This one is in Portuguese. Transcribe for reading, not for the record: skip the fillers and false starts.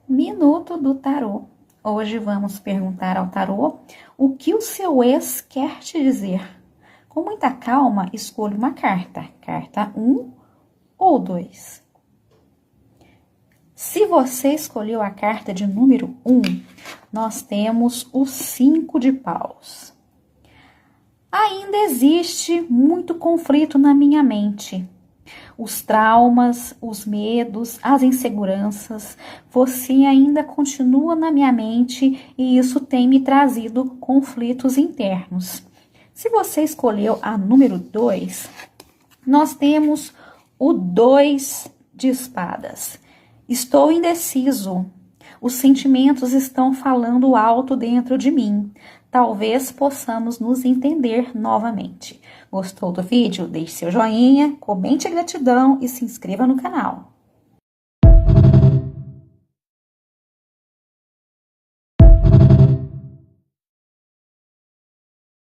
Minuto do tarô. Hoje vamos perguntar ao tarô o que o seu ex quer te dizer. Com muita calma, escolha uma carta. Carta 1 ou 2. Se você escolheu a carta de número 1, nós temos o 5 de paus. Ainda existe muito conflito na minha mente. Os traumas, os medos, as inseguranças, você ainda continua na minha mente e isso tem me trazido conflitos internos. Se você escolheu a número 2, nós temos o 2 de espadas. Estou indeciso. Os sentimentos estão falando alto dentro de mim. Talvez possamos nos entender novamente. Gostou do vídeo? Deixe seu joinha, comente a gratidão e se inscreva no canal.